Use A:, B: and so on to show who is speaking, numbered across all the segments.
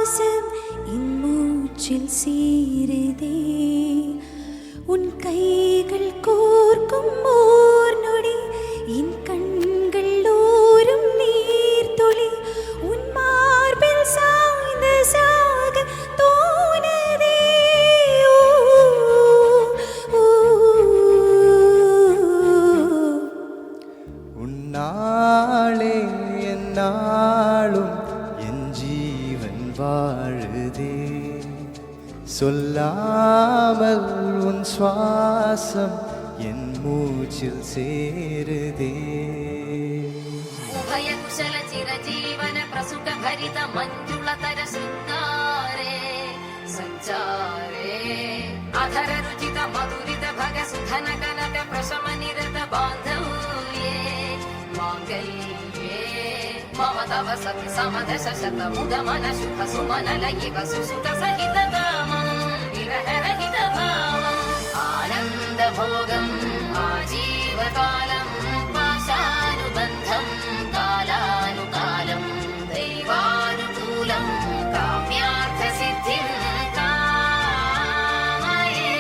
A: சுவாசம் என் மூச்சில் சேருதே உன் கைகள் கோர்க்கும் ஓர் நொடி என் கண்கள் ஓரும் நீர் துளி உன் மார்பில் சாய்ந்து சாக தோணுதே
B: உன்னாளே என்னாலும் என் ஜீவன் வாழுதே சொல்லாமல் உன் சுவாசம் என் மூச்சில் சேருதே
C: உபய குஷல சிரஜீவன பிரசுக பரித மஞ்சுளதர சுந்தாரே சஞ்சாரே அதர ருச்சித மதுரித பக சுதன கனக பிரசம நிரத பாந்தவ்யே மாங்கல்யே மம தவ சதி சமதச சத முத மன சுக சுமன லயிவ சுசுத சகித காமம் விரஹ ரஹித பாவம் ஆனந்த போகம் ஆஜீவகாலம் பாஷானுபந்தம் காலானுகாலம் தெய்வானுகூலம் காம்யார்த்த சித்திம் காமயே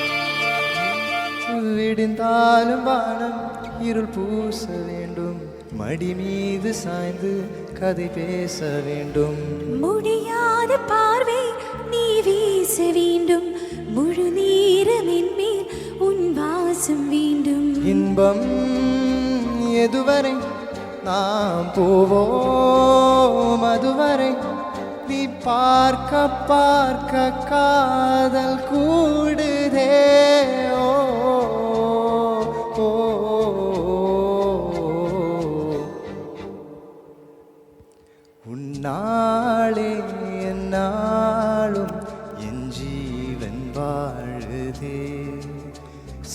B: விடிந்தாலும் வானம் இருள் பூச வேண்டும் மடி மீது சாய்ந்து கதை பேச வேண்டும்
A: முடியாத பார்வை நீ வீச வேண்டும் முழு நேரம் என் மேல் உன் வாசம் வேண்டும்
B: இன்பம் எதுவரை நாம் போவோம் அதுவரை நீ பார்க்க பார்க்க காதல் கூடுதே ஓ ஓ, உன்னாளே என்னாலும் என் ஜீவன் வாழுதே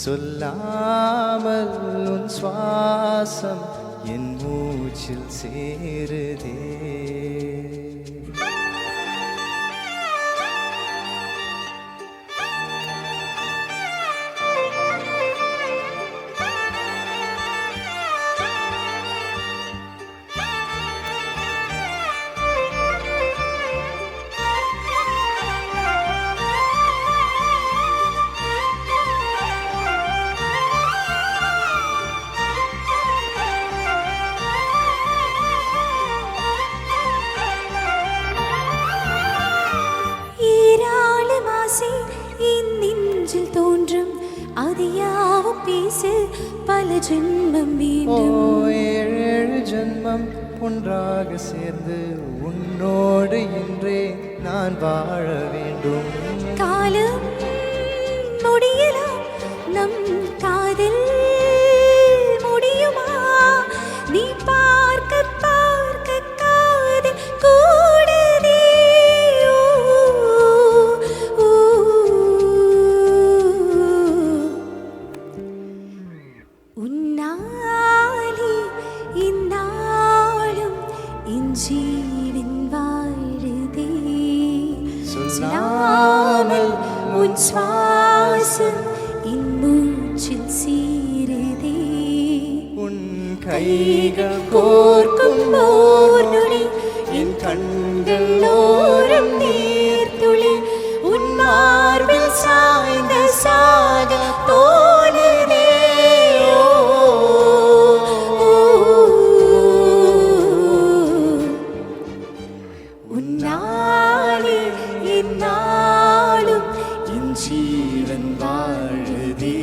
B: சொல்லாமல் உன் சுவாசம் என் மூச்சில் சேருதே
A: என் நெஞ்சில் தோன்றும் அது யாவும் பேச பல ஜென்மம் வேண்டும்
B: ஏழு ஜென்மம் ஒன்றாக சேர்ந்து உன்னோடு இன்றே நான் வாழ வேண்டும்
A: காலம் முடியலாம் நம் காதல் முடியுமா நீ பார்க்க பார்க்க காதல் கூடுதே உன்னாலே இந்நாளும் என் ஜீவன் வாழுதே சொல்லாமல் உன் சுவாசம் என் மூச்சில் சேருதே
B: உன் கைகள் கோர்க்கும் ஓர் நொடி என் கண்கள் ஓரம்
A: நீர் துளி உன் மார்பில் சாய்ந்த சாக தோணுதே உன்னாலே என்னாலும் என் ஜீவன் வாழுதே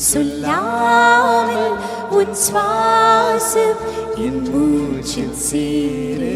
A: சொல்லாமல் உன் சுவாசம் என் மூச்சில் சேரு